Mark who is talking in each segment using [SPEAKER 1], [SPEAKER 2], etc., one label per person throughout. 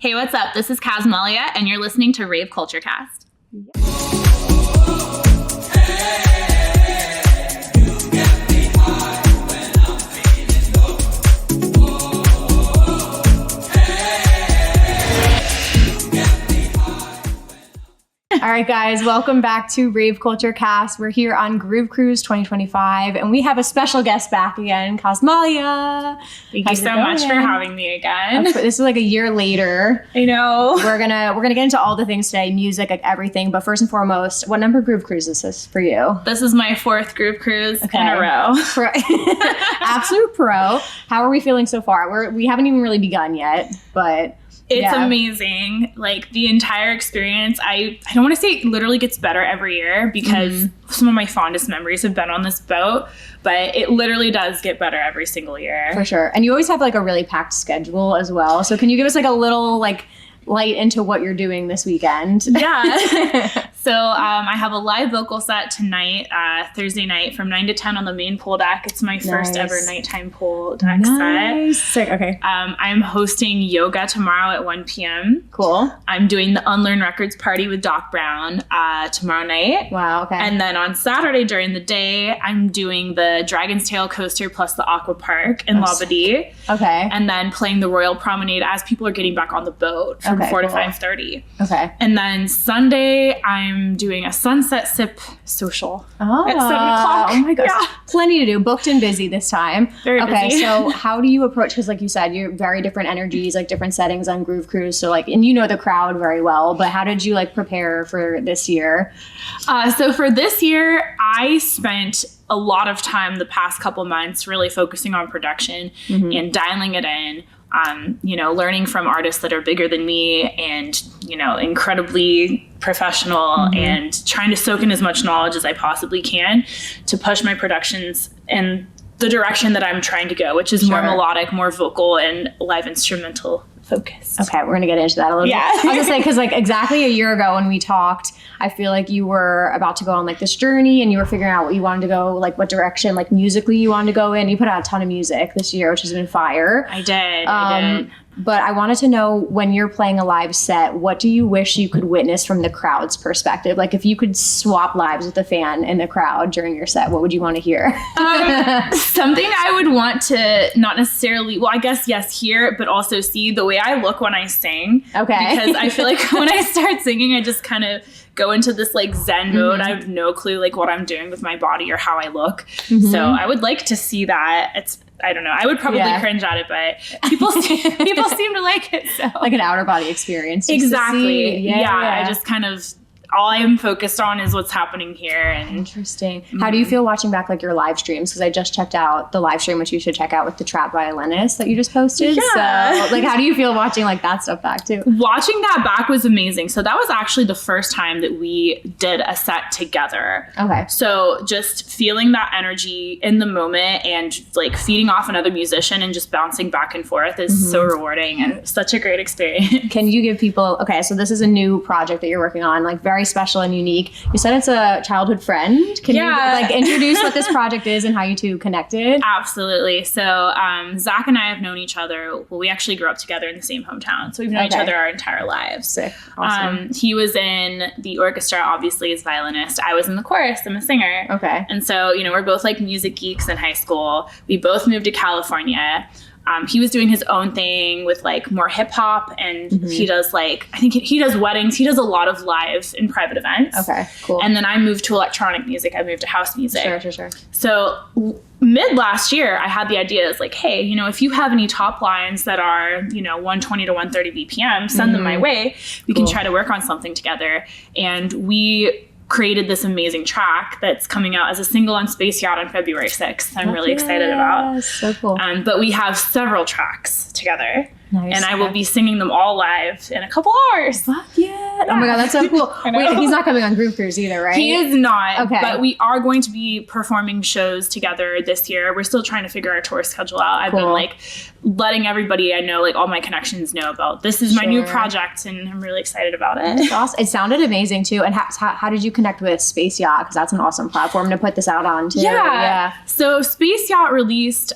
[SPEAKER 1] Hey, what's up? This is Casmalia, and you're listening to Rave Culture Cast.
[SPEAKER 2] All right, guys, welcome back to Rave Culture Cast. We're here on Groove Cruise 2025, and we have a special guest back again, Casmalia.
[SPEAKER 1] Thank you so much for having me again.
[SPEAKER 2] This is like a year later.
[SPEAKER 1] I know.
[SPEAKER 2] We're gonna get into all the things today, music, like everything. But first and foremost, what number Groove Cruise is this for you?
[SPEAKER 1] This is my fourth Groove Cruise in a row.
[SPEAKER 2] Absolute pro. How are we feeling so far? We haven't even really begun yet, but...
[SPEAKER 1] It's amazing. Like the entire experience, I don't want to say it literally gets better every year because some of my fondest memories have been on this boat, but it literally does get better every single year.
[SPEAKER 2] For sure. And you always have like a really packed schedule as well. So can you give us like a little like light into what you're doing this weekend?
[SPEAKER 1] Yeah. So I have a live vocal set tonight, Thursday night from 9 to 10 on the main pool deck. It's my first ever nighttime pool deck set.
[SPEAKER 2] Sick. Okay.
[SPEAKER 1] I'm hosting yoga tomorrow at 1 p.m.
[SPEAKER 2] Cool.
[SPEAKER 1] I'm doing the Unlearn Records party with Doc Brown tomorrow night.
[SPEAKER 2] Wow. Okay.
[SPEAKER 1] And then on Saturday during the day, I'm doing the Dragon's Tail coaster plus the Aqua Park in Labadee.
[SPEAKER 2] Okay.
[SPEAKER 1] And then playing the Royal Promenade as people are getting back on the boat from 4 to 5:30.
[SPEAKER 2] Okay.
[SPEAKER 1] And then Sunday, I'm doing a sunset sip social at 7 o'clock.
[SPEAKER 2] Oh my gosh.
[SPEAKER 1] Yeah.
[SPEAKER 2] Plenty to do. Booked and busy this time.
[SPEAKER 1] Very busy.
[SPEAKER 2] So how do you approach, because like you said, you're very different energies, like different settings on Groove Cruise. So like, and you know the crowd very well, but how did you like prepare for this year?
[SPEAKER 1] So for this year, I spent a lot of time the past couple months really focusing on production and dialing it in. Learning from artists that are bigger than me and, incredibly professional and trying to soak in as much knowledge as I possibly can to push my productions in the direction that I'm trying to go, which is more melodic, more vocal, and live instrumental focused.
[SPEAKER 2] Okay, we're going to get into that a little bit. I was going to say, because like exactly a year ago when we talked, I feel like you were about to go on like this journey and you were figuring out what you wanted to go, like what direction, like musically you wanted to go in. You put out a ton of music this year, which has been fire.
[SPEAKER 1] I did.
[SPEAKER 2] But I wanted to know, when you're playing a live set, what do you wish you could witness from the crowd's perspective? Like if you could swap lives with a fan in the crowd during your set, what would you want to hear?
[SPEAKER 1] Something I would want to not necessarily, well, I guess, yes, hear, but also see the way I look when I sing.
[SPEAKER 2] Okay.
[SPEAKER 1] Because I feel like when I start singing, I just kind of go into this like Zen mode. I have no clue like what I'm doing with my body or how I look. So I would like to see that. I don't know. I would probably cringe at it, but people seem to like it. So.
[SPEAKER 2] Like an outer body experience.
[SPEAKER 1] Exactly. Yeah. I just kind of, all I am focused on is what's happening here. And
[SPEAKER 2] interesting. How do you feel watching back like your live streams? Because I just checked out the live stream, which you should check out with the trap violinist that you just posted.
[SPEAKER 1] Yeah.
[SPEAKER 2] So like, how do you feel watching like that stuff back too?
[SPEAKER 1] Watching that back was amazing. So that was actually the first time that we did a set together.
[SPEAKER 2] Okay.
[SPEAKER 1] So just feeling that energy in the moment and like feeding off another musician and just bouncing back and forth is so rewarding and such a great experience.
[SPEAKER 2] Can you give people, okay, so this is a new project that you're working on, like very special and unique. You said it's a childhood friend. Can you like introduce what this project is and how you two connected?
[SPEAKER 1] Absolutely. So Zach and I have known each other. Well, we actually grew up together in the same hometown. So we've known each other our entire lives.
[SPEAKER 2] Sick. Awesome.
[SPEAKER 1] He was in the orchestra, obviously, as violinist. I was in the chorus. I'm a singer.
[SPEAKER 2] Okay.
[SPEAKER 1] And so, we're both like music geeks in high school. We both moved to California. He was doing his own thing with like more hip hop, and he does like, I think he does weddings. He does a lot of live and private events.
[SPEAKER 2] Okay, cool.
[SPEAKER 1] And then I moved to electronic music. I moved to house music.
[SPEAKER 2] Sure.
[SPEAKER 1] So mid last year, I had the idea, is like, hey, if you have any top lines that are, 120 to 130 BPM, send them my way. We can try to work on something together. And we created this amazing track that's coming out as a single on Space Yacht on February 6th. I'm really excited about.
[SPEAKER 2] So cool.
[SPEAKER 1] But we have several tracks together.
[SPEAKER 2] Nice.
[SPEAKER 1] And I will be singing them all live in a couple hours.
[SPEAKER 2] Fuck yeah. Oh my God, that's so cool. Wait, he's not coming on Groove Cruise either, right?
[SPEAKER 1] He is not.
[SPEAKER 2] Okay.
[SPEAKER 1] But we are going to be performing shows together this year. We're still trying to figure our tour schedule out. I've been like letting everybody I know, like all my connections know about this is my new project, and I'm really excited about it.
[SPEAKER 2] That's awesome. It sounded amazing too. And how did you connect with Space Yacht? Because that's an awesome platform to put this out on too.
[SPEAKER 1] Yeah. So Space Yacht released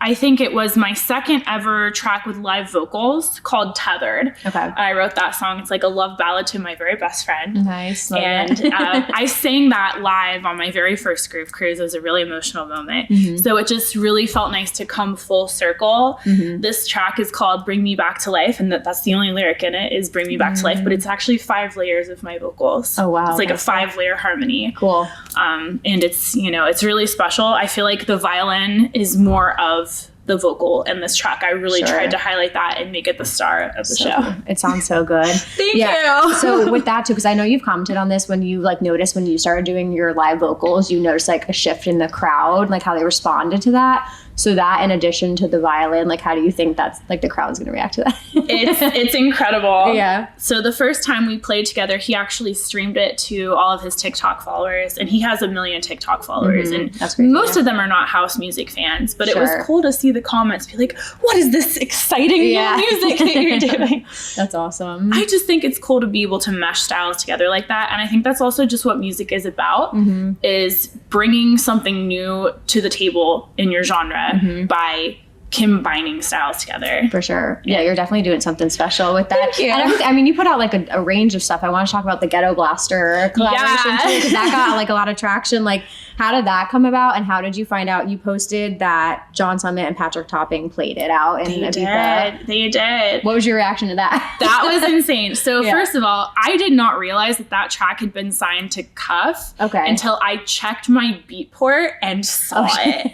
[SPEAKER 1] I think it was my second ever track with live vocals called Tethered.
[SPEAKER 2] Okay.
[SPEAKER 1] I wrote that song. It's like a love ballad to my very best friend.
[SPEAKER 2] Nice.
[SPEAKER 1] And I sang that live on my very first Groove Cruise. It was a really emotional moment. So it just really felt nice to come full circle. This track is called Bring Me Back to Life, and that's the only lyric in it is Bring Me Back to Life, but it's actually 5 layers of my vocals.
[SPEAKER 2] Oh, wow.
[SPEAKER 1] It's like a 5-layer harmony.
[SPEAKER 2] Cool.
[SPEAKER 1] And it's, it's really special. I feel like the violin is more of the vocal in this track. I really tried to highlight that and make it the star of the show.
[SPEAKER 2] Cool. It sounds so good.
[SPEAKER 1] Thank you.
[SPEAKER 2] So with that too, because I know you've commented on this when you like noticed when you started doing your live vocals, you noticed like a shift in the crowd, like how they responded to that. So that in addition to the violin, like how do you think that's like the crowd's going to react to that?
[SPEAKER 1] It's incredible.
[SPEAKER 2] Yeah.
[SPEAKER 1] So the first time we played together, he actually streamed it to all of his TikTok followers, and he has 1 million TikTok followers, and
[SPEAKER 2] that's crazy,
[SPEAKER 1] most of them are not house music fans, but it was cool to see the comments be like, what is this exciting new music that you're doing?
[SPEAKER 2] That's awesome.
[SPEAKER 1] I just think it's cool to be able to mesh styles together like that, and I think that's also just what music is about, is bringing something new to the table in your genre by combining styles together.
[SPEAKER 2] For sure. Yeah, you're definitely doing something special with that.
[SPEAKER 1] Thank you.
[SPEAKER 2] And I mean, you put out like a range of stuff. I want to talk about the Ghetto Blaster collaboration too, because that got like a lot of traction. Like, how did that come about, and how did you find out? You posted that John Summit and Patrick Topping played it out in Ibiza.
[SPEAKER 1] They did.
[SPEAKER 2] What was your reaction to that?
[SPEAKER 1] That was insane. So first of all, I did not realize that track had been signed to Cuff until I checked my Beatport and saw it.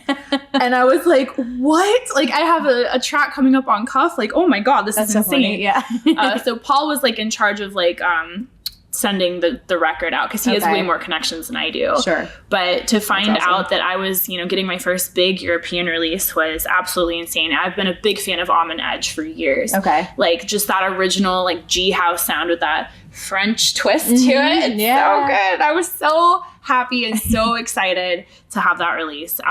[SPEAKER 1] And I was like, what? Like, I have a track coming up on Cuff. Like, oh my God, this is
[SPEAKER 2] so
[SPEAKER 1] insane.
[SPEAKER 2] Funny. Yeah.
[SPEAKER 1] So Paul was like in charge of like sending the record out because he has way more connections than I do.
[SPEAKER 2] Sure.
[SPEAKER 1] But to find out that I was, getting my first big European release was absolutely insane. I've been a big fan of Almond Edge for years. Okay. Like just that original like G house sound with that French twist to it. It's so good. I was so happy and so excited to have that release.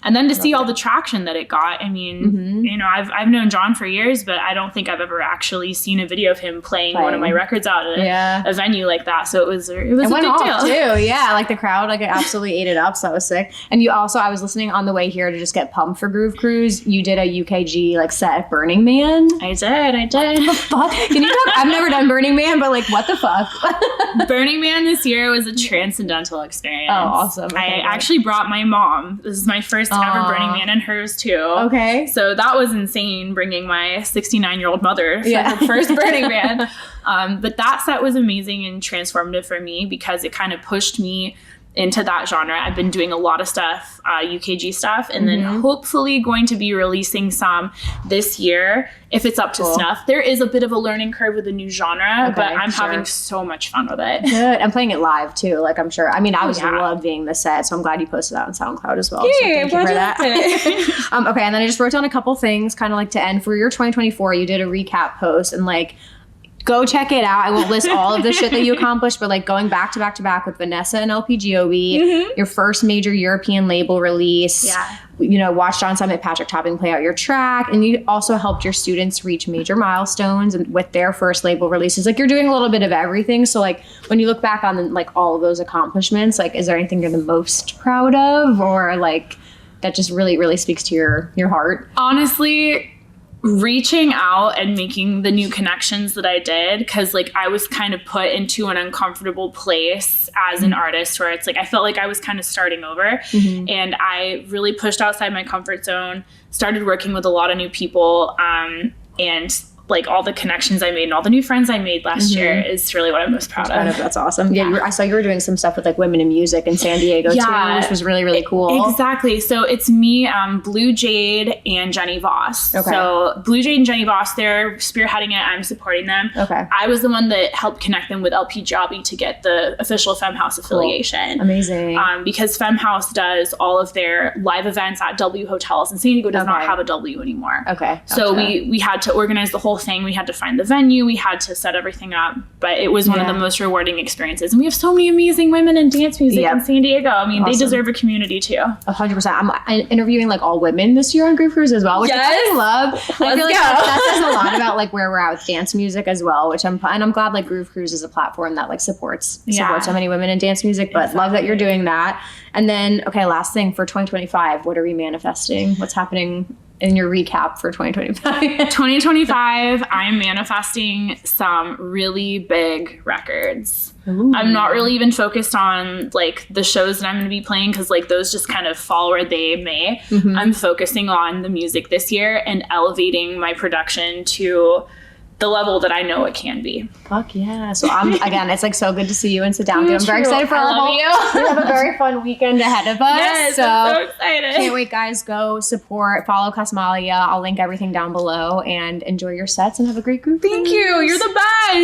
[SPEAKER 1] And then to see all the traction that it got. I mean, I've known John for years, but I don't think I've ever actually seen a video of him playing one of my records out at a venue like that. So it was a big deal
[SPEAKER 2] too. Yeah, like the crowd like absolutely ate it up. So that was sick. And you also, I was listening on the way here to just get pumped for Groove Cruise. You did a UKG like set at Burning Man.
[SPEAKER 1] I did.
[SPEAKER 2] What the fuck? Can you talk? I've never done Burning Man, but like what the fuck?
[SPEAKER 1] Burning Man this year was a transcendental experience.
[SPEAKER 2] Oh, awesome. Okay,
[SPEAKER 1] I actually brought my mom. This is my first ever Burning Man, and hers too.
[SPEAKER 2] Okay.
[SPEAKER 1] So that was insane, bringing my 69-year-old mother for her first Burning Man. But that set was amazing and transformative for me because it kind of pushed me into that genre. I've been doing a lot of stuff, UKG stuff, and then hopefully going to be releasing some this year if it's up to snuff. There is a bit of a learning curve with the new genre, but I'm having so much fun with it.
[SPEAKER 2] Good. I'm playing it live too, like I'm sure. I mean, I was loving the set, so I'm glad you posted that on SoundCloud as well.
[SPEAKER 1] Yeah,
[SPEAKER 2] so thank you for that. Okay, and then I just wrote down a couple things kind of like to end for your 2024. You did a recap post and like go check it out. I won't list all of the shit that you accomplished, but like going back to back with VNSSA and LP Giobbi, your first major European label release, watch John Summit, Patrick Topping play out your track, and you also helped your students reach major milestones and with their first label releases. Like you're doing a little bit of everything. So like when you look back on like all of those accomplishments, like is there anything you're the most proud of or like that just really, really speaks to your heart?
[SPEAKER 1] Honestly, reaching out and making the new connections that I did, because like I was kind of put into an uncomfortable place as an artist where it's like I felt like I was kind of starting over, and I really pushed outside my comfort zone, started working with a lot of new people, and like all the connections I made and all the new friends I made last year is really what I'm most proud of.
[SPEAKER 2] That's awesome. Yeah, I saw you were doing some stuff with like women in music in San Diego too, which was really, really cool.
[SPEAKER 1] Exactly. So it's me, Blue Jade, and Jenny Voss. Okay. So Blue Jade and Jenny Voss, they're spearheading it. I'm supporting them. Okay. I was the one that helped connect them with LP Giobbi to get the official Femme House affiliation.
[SPEAKER 2] Amazing.
[SPEAKER 1] Because Femme House does all of their live events at W hotels, and San Diego does not have a W anymore.
[SPEAKER 2] Okay. Gotcha.
[SPEAKER 1] So we had to organize the whole thing. We had to find the venue. We had to set everything up. But it was one of the most rewarding experiences. And we have so many amazing women in dance music in San Diego. I mean, they deserve a community too.
[SPEAKER 2] 100%. I'm interviewing like all women this year on Groove Cruise as well, which I love. I feel like that says a lot about like where we're at with dance music as well, which I'm glad like Groove Cruise is a platform that like supports so many women in dance music, but love that you're doing that. And then, okay, last thing for 2025, what are we manifesting? What's happening in your recap for 2025?
[SPEAKER 1] 2025, I'm manifesting some really big records. Ooh. I'm not really even focused on like the shows that I'm going to be playing because like those just kind of fall where they may. Mm-hmm. I'm focusing on the music this year and elevating my production to the level that I know it can be.
[SPEAKER 2] Fuck yeah. So again, it's like so good to see you and sit down with you. I'm very excited for our whole, we have a very fun weekend ahead of us.
[SPEAKER 1] Yes, I'm so excited.
[SPEAKER 2] Can't wait, guys. Go support, follow Casmalia. I'll link everything down below and enjoy your sets and have a great group.
[SPEAKER 1] Thank you. You're the best.